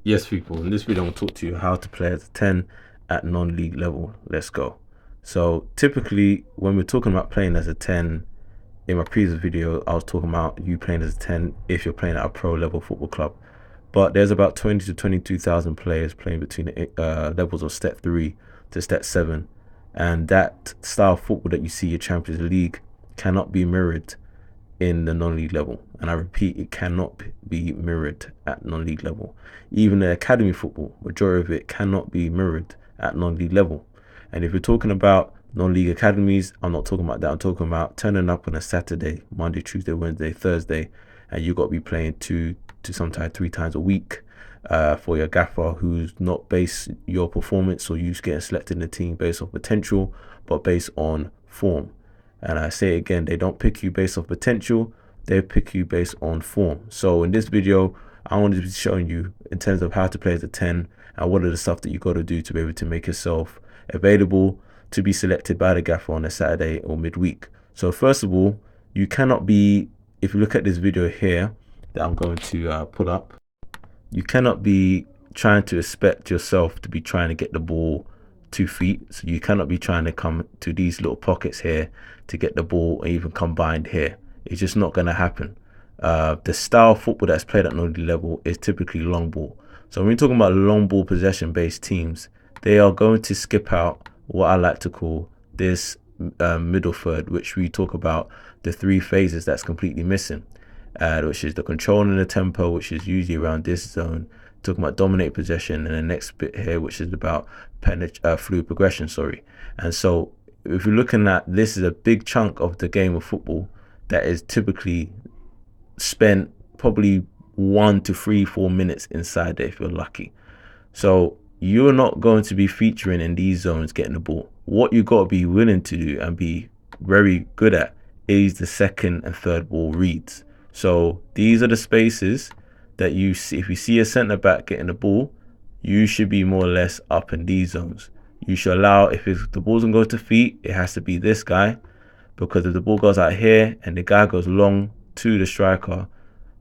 Yes, people, in this video I'm going to talk to you how to play as a 10 at non-league level. Let's go. So typically when we're talking about playing as a 10, in my previous video I was talking about you playing as a 10 if you're playing at a pro level football club. But there's about 20 to 22,000 players playing between the levels of step 3 to step 7, and that style of football that you see your Champions League cannot be mirrored in the non-league level. And I repeat, it cannot be mirrored at non-league level. Even the academy football, majority of it cannot be mirrored at non-league level. And if you're talking about non-league academies, I'm not talking about that. I'm talking about turning up on a Saturday, Monday, Tuesday, Wednesday, Thursday, and you got to be playing 2 to sometimes 3 times a week for your gaffer, who's not based your performance or you getting selected in the team based on potential, but based on form. And I say again, they don't pick you based on potential, they pick you based on form. So in this video, I want to be showing you in terms of how to play as a 10 and what are the stuff that you got to do to be able to make yourself available to be selected by the gaffer on a Saturday or midweek. So first of all, you cannot be, if you look at this video here that I'm going to put up, you cannot be trying to expect yourself to be trying to get the ball 2 feet. So you cannot be trying to come to these little pockets here to get the ball or even combined here. It's just not going to happen. The style of football that's played at non-league level is typically long ball. So when we're talking about long ball possession based teams, they are going to skip out what I like to call this middle third, which we talk about the 3 phases that's completely missing, which is the control and the tempo, which is usually around this zone, talking about dominate possession, and the next bit here, which is about fluid progression. And so if you're looking at this, is a big chunk of the game of football that is typically spent probably 1 to 3-4 minutes inside there if you're lucky. So you're not going to be featuring in these zones getting the ball. What you got to be willing to do and be very good at is the second and third ball reads. So these are the spaces that you see. If you see a centre back getting the ball, you should be more or less up in these zones. You should allow, if the ball's gonna go to feet, it has to be this guy, because if the ball goes out here and the guy goes long to the striker,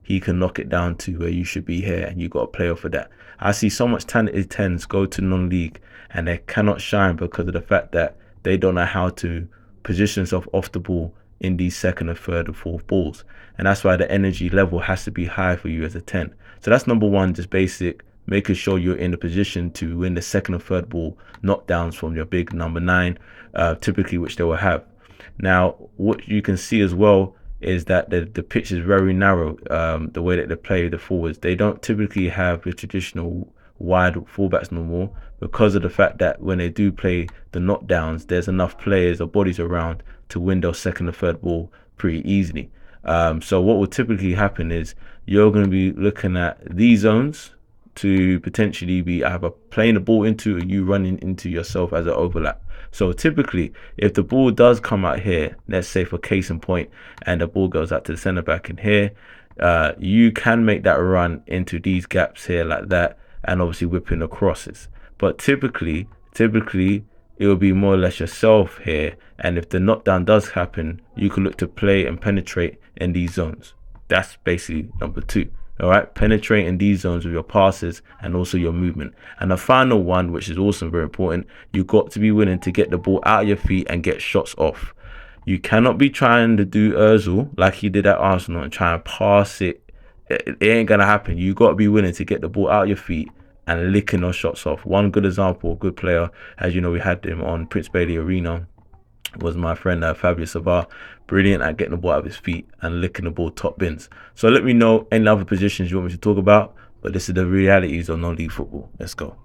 he can knock it down to where you should be here, and you got to play off of that. I see so much talented 10s go to non-league and they cannot shine because of the fact that they don't know how to position themselves off the ball in these second and third and fourth balls. And that's why the energy level has to be high for you as a 10. So that's number one, just basic, making sure you're in a position to win the second and third ball knockdowns from your big number 9, typically, which they will have. Now, what you can see as well is that the pitch is very narrow. The way that they play the forwards, they don't typically have the traditional wide fullbacks no more, because of the fact that when they do play the knockdowns, there's enough players or bodies around to win those second and third ball pretty easily. So what will typically happen is you're going to be looking at these zones to potentially be either playing the ball into or you running into yourself as an overlap. So typically, if the ball does come out here, let's say for case in point, and the ball goes out to the centre back in here, you can make that run into these gaps here like that, and obviously whipping the crosses. But typically it will be more or less yourself here, and if the knockdown does happen, you can look to play and penetrate in these zones. That's basically number 2. All right, penetrate in these zones with your passes and also your movement. And the final one, which is also very important, you got to be willing to get the ball out of your feet and get shots off. You cannot be trying to do Ozil like he did at Arsenal and try and pass it. It ain't gonna happen. You got to be willing to get the ball out of your feet and licking those shots off. One good example, a good player, as you know, we had him on Prince Bailey Arena, was my friend Fabio Savar. Brilliant at getting the ball out of his feet and licking the ball top bins. So let me know any other positions you want me to talk about, but this is the realities of non-league football. Let's go.